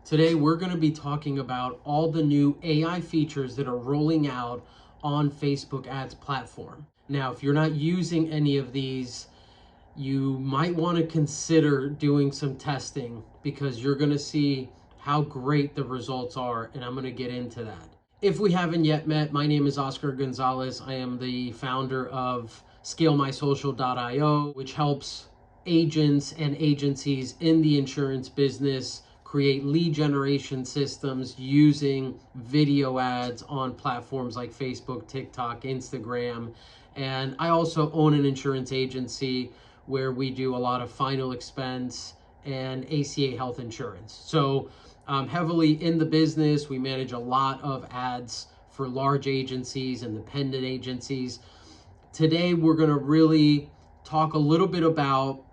Today, we're going to be talking about all the new AI features that are rolling out on Facebook ads platform. Now, if you're not using any of these, you might want to consider doing some testing because you're going to see how great the results are, and I'm going to get into that. If we haven't yet met, my name is Oscar Gonzalez. I am the founder of ScaleMySocial.io, which helps agents and agencies in the insurance business create lead generation systems using video ads on platforms like Facebook, TikTok, Instagram. And I also own an insurance agency where we do a lot of final expense and ACA health insurance. So heavily in the business, we manage a lot of ads for large agencies, independent agencies. Today, we're going to really talk a little bit about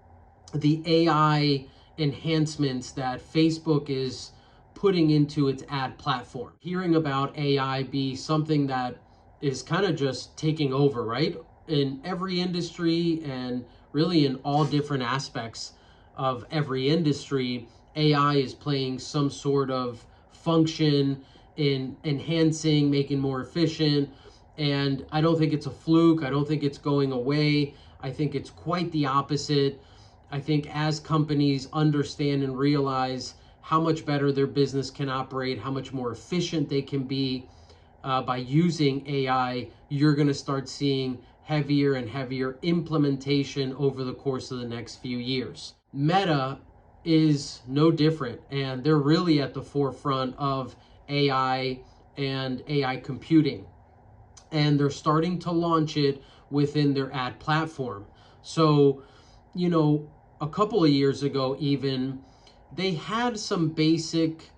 the AI enhancements that Facebook is putting into its ad platform. Hearing about AI be something that is kind of just taking over, right? In every industry and really in all different aspects of every industry, AI is playing some sort of function in enhancing, making more efficient. And I don't think it's a fluke. I don't think it's going away. I think it's quite the opposite. I think as companies understand and realize how much better their business can operate, how much more efficient they can be by using AI, you're going to start seeing heavier and heavier implementation over the course of the next few years. Meta is no different, and they're really at the forefront of AI and AI computing. And they're starting to launch it within their ad platform. So, a couple of years ago even, they had some basic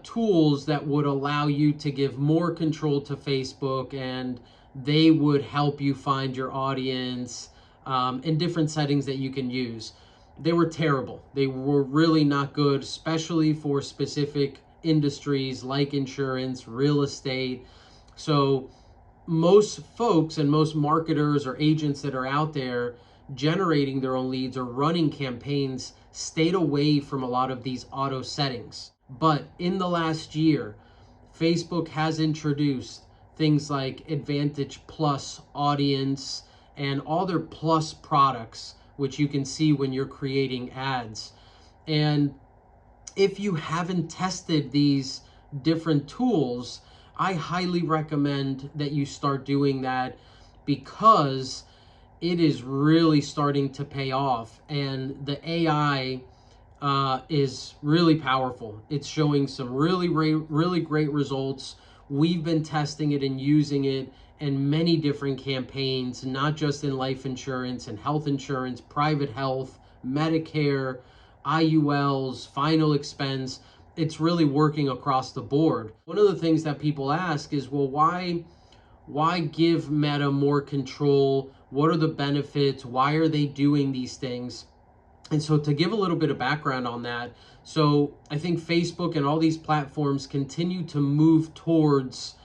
tools that would allow you to give more control to Facebook, and they would help you find your audience in different settings that you can use. They were terrible. They were really not good, especially for specific industries like insurance, real estate. So most folks and most marketers or agents that are out there generating their own leads or running campaigns stayed away from a lot of these auto settings. But in the last year, Facebook has introduced things like Advantage Plus Audience and all their plus products, which you can see when you're creating ads. And if you haven't tested these different tools, I highly recommend that you start doing that because it is really starting to pay off, and the AI is really powerful. It's showing some really great results. We've been testing it and using it in many different campaigns, not just in life insurance and health insurance, private health, Medicare, IULs, final expense. It's really working across the board. One of the things that people ask is, well, why give Meta more control? What are the benefits? Why are they doing these things? And so to give a little bit of background on that, so I think Facebook and all these platforms continue to move towards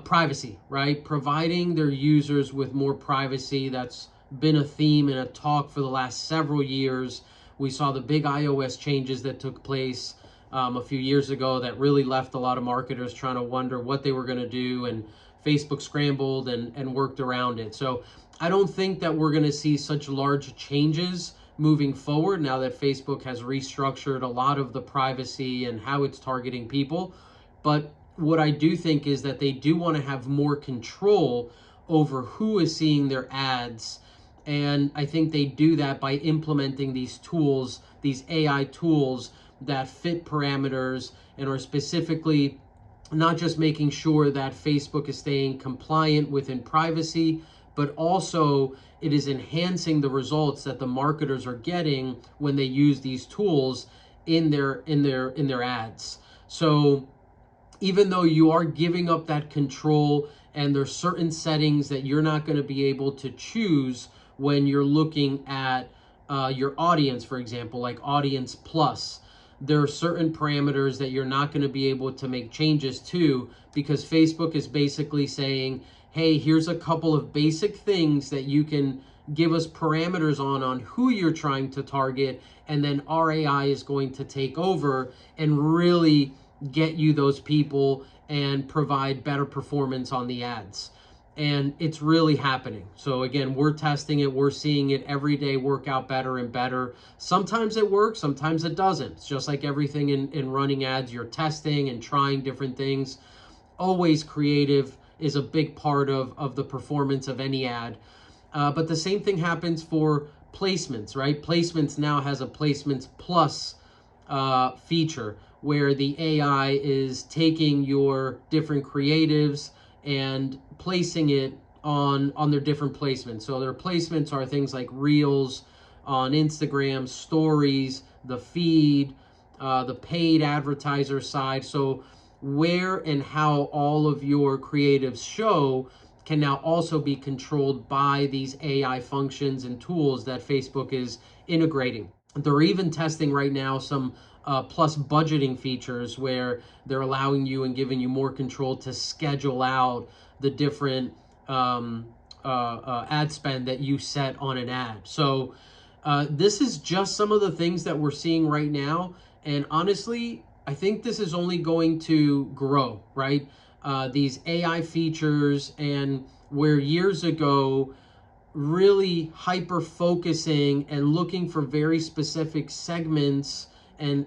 privacy, right? Providing their users with more privacy. That's been a theme and a talk for the last several years. We saw the big iOS changes that took place a few years ago that really left a lot of marketers trying to wonder what they were going to do, and Facebook scrambled and worked around it. So I don't think that we're going to see such large changes moving forward now that Facebook has restructured a lot of the privacy and how it's targeting people. But what I do think is that they do want to have more control over who is seeing their ads. And I think they do that by implementing these tools, these AI tools that fit parameters and are specifically not just making sure that Facebook is staying compliant within privacy, but also it is enhancing the results that the marketers are getting when they use these tools in their ads. So even though you are giving up that control, and there's certain settings that you're not going to be able to choose when you're looking at your audience, for example, like Audience Plus, there are certain parameters that you're not going to be able to make changes to because Facebook is basically saying, hey, here's a couple of basic things that you can give us parameters on who you're trying to target, and then our AI is going to take over and really get you those people and provide better performance on the ads. And it's really happening. So again, we're testing it, we're seeing it every day work out better and better. Sometimes it works, sometimes it doesn't. It's just like everything in running ads. You're testing and trying different things. Always creative is a big part of the performance of any ad. But the same thing happens for placements, right? Placements now has a Placements Plus feature where the AI is taking your different creatives and placing it on their different placements. So their placements are things like Reels on Instagram, Stories, the feed, the paid advertiser side. So where and how all of your creatives show can now also be controlled by these AI functions and tools that Facebook is integrating. They're even testing right now some plus budgeting features where they're allowing you and giving you more control to schedule out the different ad spend that you set on an ad. So this is just some of the things that we're seeing right now. And honestly, I think this is only going to grow, right? These AI features, and where years ago, really hyper focusing and looking for very specific segments and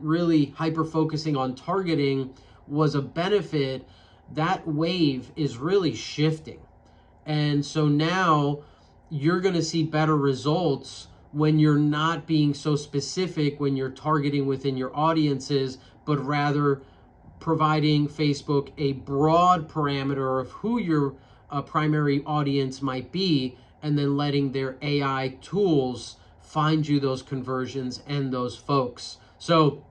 really hyper focusing on targeting was a benefit, that wave is really shifting. And so now you're going to see better results when you're not being so specific when you're targeting within your audiences, but rather providing Facebook a broad parameter of who your primary audience might be, and then letting their AI tools find you those conversions and those folks. So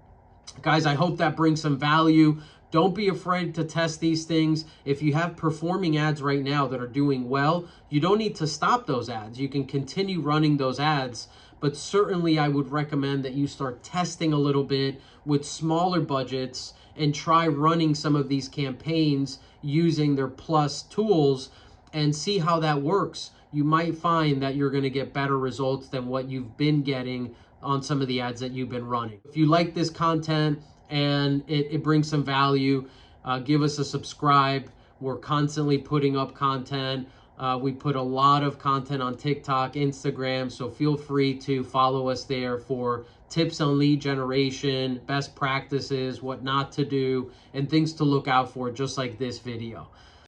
guys, I hope that brings some value. Don't be afraid to test these things. If you have performing ads right now that are doing well, you don't need to stop those ads. You can continue running those ads, but certainly I would recommend that you start testing a little bit with smaller budgets and try running some of these campaigns using their Plus tools and see how that works. You might find that you're going to get better results than what you've been getting on some of the ads that you've been running. If you like this content and it brings some value, give us a subscribe. We're constantly putting up content. We put a lot of content on TikTok, Instagram, so feel free to follow us there for tips on lead generation, best practices, what not to do, and things to look out for, just like this video.